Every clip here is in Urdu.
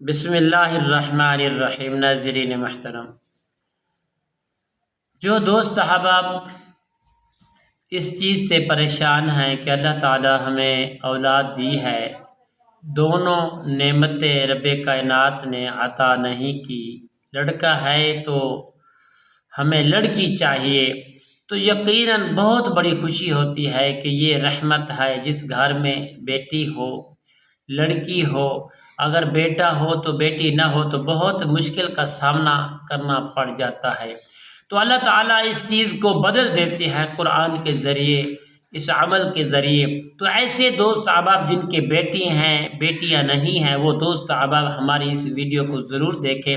بسم اللہ الرحمن الرحیم۔ ناظرین محترم، جو دوست احباب اس چیز سے پریشان ہیں کہ اللہ تعالی ہمیں اولاد دی ہے، دونوں نعمتیں رب کائنات نے عطا نہیں کی، لڑکا ہے تو ہمیں لڑکی چاہیے، تو یقیناً بہت بڑی خوشی ہوتی ہے کہ یہ رحمت ہے جس گھر میں بیٹی ہو، لڑکی ہو۔ اگر بیٹا ہو تو بیٹی نہ ہو تو بہت مشکل کا سامنا کرنا پڑ جاتا ہے، تو اللہ تعالیٰ اس چیز کو بدل دیتے ہیں قرآن کے ذریعے، اس عمل کے ذریعے۔ تو ایسے دوست احباب جن کے بیٹی ہیں، بیٹیاں نہیں ہیں، وہ دوست احباب ہماری اس ویڈیو کو ضرور دیکھیں،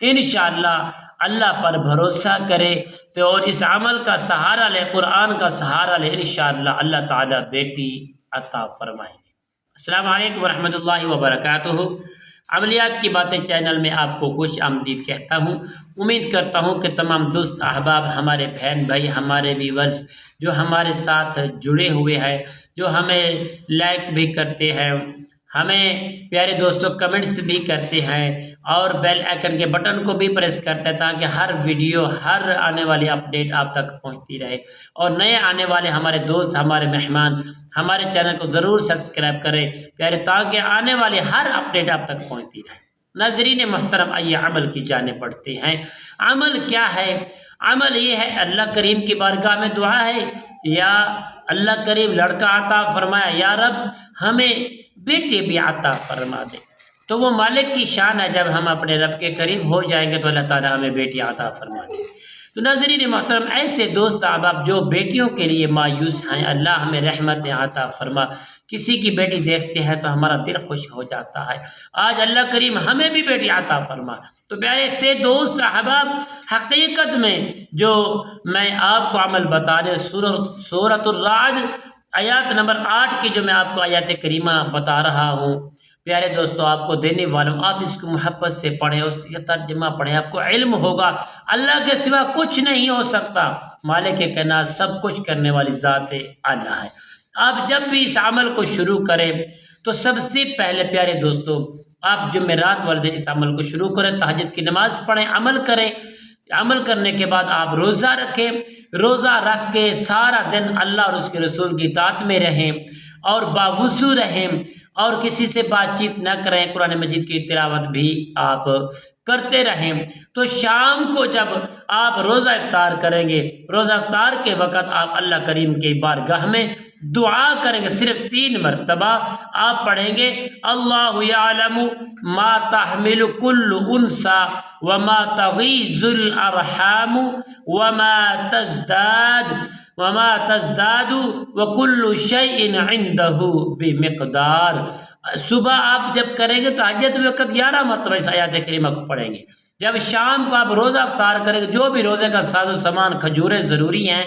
انشاءاللہ اللہ پر بھروسہ کرے تو اور اس عمل کا سہارا لے، قرآن کا سہارا لے، انشاءاللہ اللہ تعالیٰ بیٹی عطا فرمائیں گے۔ السلام علیکم ورحمۃ اللہ وبرکاتہ۔ عملیات کی باتیں چینل میں آپ کو خوش آمدید کہتا ہوں۔ امید کرتا ہوں کہ تمام دوست احباب، ہمارے بہن بھائی، ہمارے ویورز جو ہمارے ساتھ جڑے ہوئے ہیں، جو ہمیں لائک بھی کرتے ہیں، ہمیں پیارے دوستوں کمنٹس بھی کرتے ہیں اور بیل آئیکن کے بٹن کو بھی پریس کرتے ہیں تاکہ ہر ویڈیو، ہر آنے والی اپڈیٹ آپ تک پہنچتی رہے، اور نئے آنے والے ہمارے دوست، ہمارے مہمان ہمارے چینل کو ضرور سبسکرائب کریں پیارے، تاکہ آنے والی ہر اپڈیٹ آپ تک پہنچتی رہے۔ ناظرین محترم، آئیے عمل کی جانب بڑھتے ہیں۔ عمل کیا ہے؟ عمل یہ ہے، اللہ کریم کی بارگاہ میں دعا ہے، یا اللہ کریم لڑکا عطا فرمایا، یا رب ہمیں بیٹے بھی عطا فرما دے۔ تو وہ مالک کی شان ہے، جب ہم اپنے رب کے قریب ہو جائیں گے تو اللہ تعالیٰ ہمیں بیٹی عطا فرما دے۔ تو ناظرین محترم، ایسے دوست احباب جو بیٹیوں کے لیے مایوس ہیں، اللہ ہمیں رحمت عطا فرما۔ کسی کی بیٹی دیکھتے ہیں تو ہمارا دل خوش ہو جاتا ہے، آج اللہ کریم ہمیں بھی بیٹی عطا فرما۔ تو پیارے سے دوست احباب، حقیقت میں جو میں آپ کو عمل بتانے سورۃ الرعد آیات نمبر 8 کی جو میں آپ کو آیات کریمہ بتا رہا ہوں، پیارے دوستو آپ کو دینے والوں، آپ اس کو محبت سے پڑھیں، اس کا ترجمہ پڑھیں، آپ کو علم ہوگا اللہ کے سوا کچھ نہیں ہو سکتا، مالک کائنات سب کچھ کرنے والی ذات اعلیٰ ہے۔ آپ جب بھی اس عمل کو شروع کریں تو سب سے پہلے پیارے دوستو، آپ جمعرات والے دن اس عمل کو شروع کریں، تہجد کی نماز پڑھیں، عمل کریں۔ عمل کرنے کے بعد آپ روزہ رکھیں، روزہ رکھ کے سارا دن اللہ اور اس کے رسول کی اطاعت میں رہیں اور باوضو رہیں اور کسی سے بات چیت نہ کریں، قرآن مجید کی تلاوت بھی آپ کرتے رہیں۔ تو شام کو جب آپ روزہ افطار کریں گے، روزہ افطار کے وقت آپ اللہ کریم کے بارگاہ میں دعا کریں گے، صرف 3 مرتبہ آپ پڑھیں گے، اللہ یعلم ما تحمل کل انثی وما تغیض الارحام وما تزداد وکل شیء عنده بمقدار۔ صبح آپ جب کریں گے تو تہجد میں وقت 11 مرتبہ اس آیات کریمہ کو پڑھیں گے۔ جب شام کو آپ روزہ افطار کریں گے، جو بھی روزے کا ساز و سامان، کھجوریں ضروری ہیں،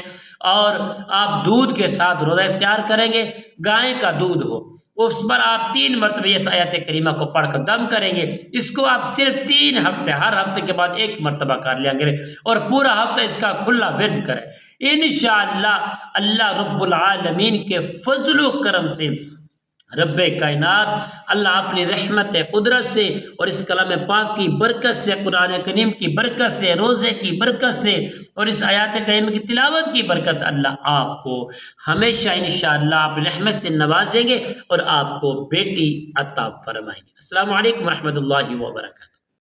اور آپ دودھ کے ساتھ روزہ افطار کریں گے، گائے کا دودھ ہو، اس پر آپ 3 مرتبہ اس آیات کریمہ کو پڑھ کر دم کریں گے۔ اس کو آپ صرف 3 ہفتے، ہر ہفتے کے بعد 1 مرتبہ کر لیا کریں اور پورا ہفتہ اس کا کھلا ورد کریں۔ انشاءاللہ اللہ رب العالمین کے فضل و کرم سے، رب کائنات اللہ اپنی رحمت قدرت سے اور اس کلام پاک کی برکت سے، قرآن کریم کی برکت سے، روزے کی برکت سے اور اس آیات کریمہ کی تلاوت کی برکت سے اللہ آپ کو ہمیشہ انشاءاللہ اپنی رحمت سے نوازیں گے اور آپ کو بیٹی عطا فرمائیں گے۔ السلام علیکم ورحمۃ اللہ وبرکاتہ۔